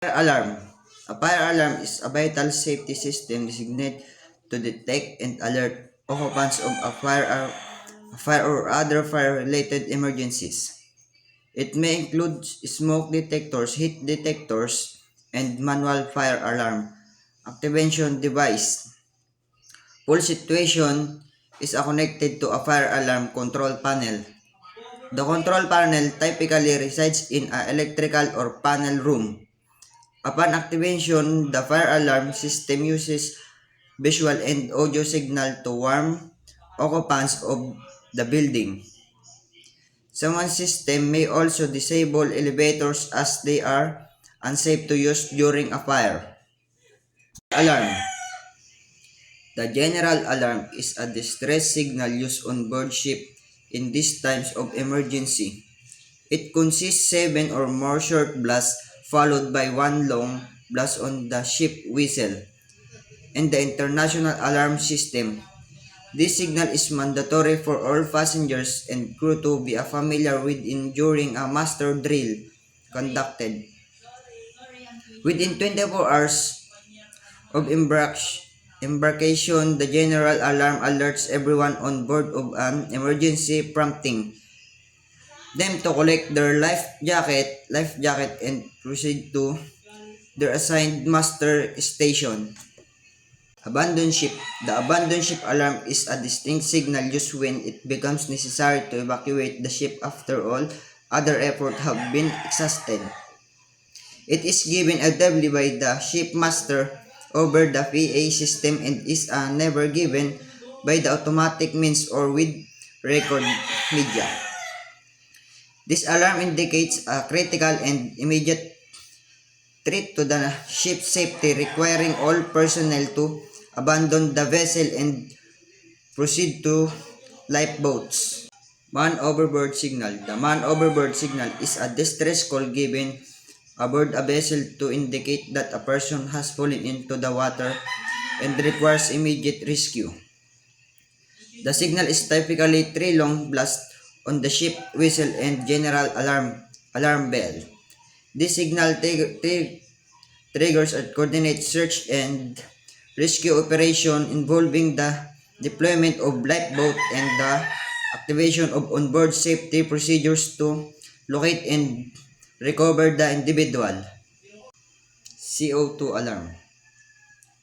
Fire alarm. A fire alarm is a vital safety system designed to detect and alert occupants of a fire or other fire-related emergencies. It may include smoke detectors, heat detectors, and manual fire alarm activation device. Full situation is connected to a fire alarm control panel. The control panel typically resides in an electrical or panel room. Upon activation, the fire alarm system uses visual and audio signal to warn occupants of the building. Some system may also disable elevators as they are unsafe to use during a fire. Alarm. The general alarm is a distress signal used on board ship in these times of emergency. It consists 7 or more short blasts followed by one long blast on the ship whistle. In the international alarm system, this signal is mandatory for all passengers and crew to be familiar with during a master drill conducted. Within 24 hours of embarkation, the general alarm alerts everyone on board of an emergency, prompting them to collect their life jacket and proceed to their assigned master station. Abandon ship. The abandon ship alarm is a distinct signal used when it becomes necessary to evacuate the ship after all other efforts have been exhausted. It is given audibly by the shipmaster over the PA system and is never given by the automatic means or with record media. This alarm indicates a critical and immediate threat to the ship's safety, requiring all personnel to abandon the vessel and proceed to lifeboats. Man overboard signal. The man overboard signal is a distress call given aboard a vessel to indicate that a person has fallen into the water and requires immediate rescue. The signal is typically three long blasts on the ship whistle and general alarm bell. This signal triggers a coordinated search and rescue operation involving the deployment of lifeboat and the activation of onboard safety procedures to locate and recover the individual. CO2 alarm.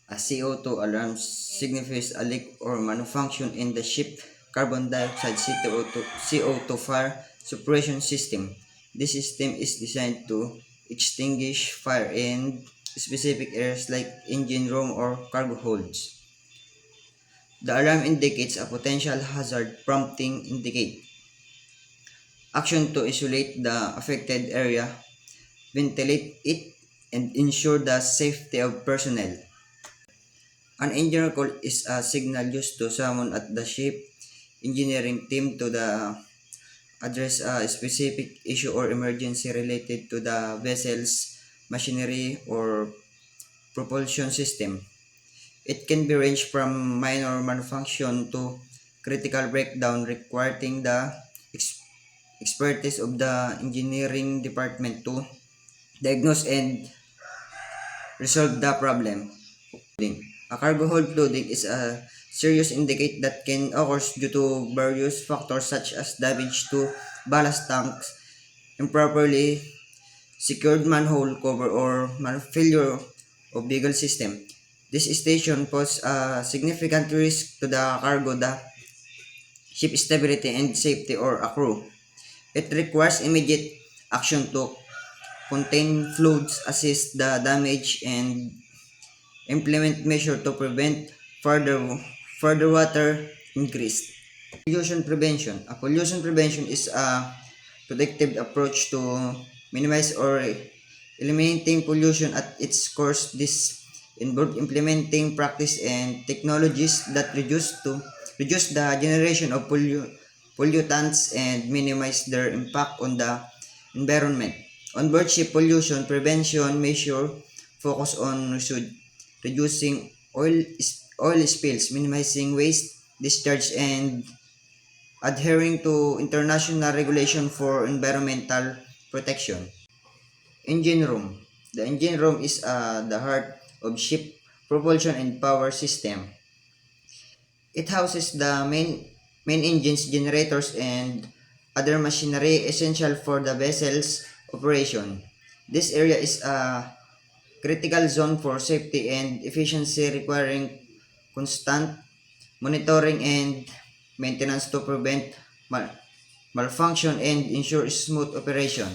A CO2 alarm signifies a leak or malfunction in the ship carbon dioxide CO2 fire suppression system. This system is designed to extinguish fire in specific areas like engine room or cargo holds. The alarm indicates a potential hazard, prompting indicate action to isolate the affected area, ventilate it, and ensure the safety of personnel. An engineer call is a signal used to summon at the ship engineering team to address a specific issue or emergency related to the vessel's machinery or propulsion system. It can be ranged from minor malfunction to critical breakdown requiring the expertise of the engineering department to diagnose and resolve the problem. A cargo hold flooding is a serious indicate that can occur due to various factors such as damage to ballast tanks, improperly secured manhole cover, or failure of vehicle system. This station poses a significant risk to the cargo, the ship stability and safety or a crew. It requires immediate action to contain floods, assist the damage, and implement measures to prevent further water increase. Pollution prevention. A pollution prevention is a protective approach to minimize or eliminating pollution at its course. This involves implementing practice and technologies that reduce the generation of pollutants and minimize their impact on the environment. On-board ship pollution prevention measure focus on reducing oil spills, minimizing waste discharge, and adhering to international regulation for environmental protection. Engine room. The engine room is the heart of ship propulsion and power system. It houses the main engines, generators, and other machinery essential for the vessel's operation. This area is a critical zone for safety and efficiency, requiring constant monitoring and maintenance to prevent malfunction and ensure smooth operation.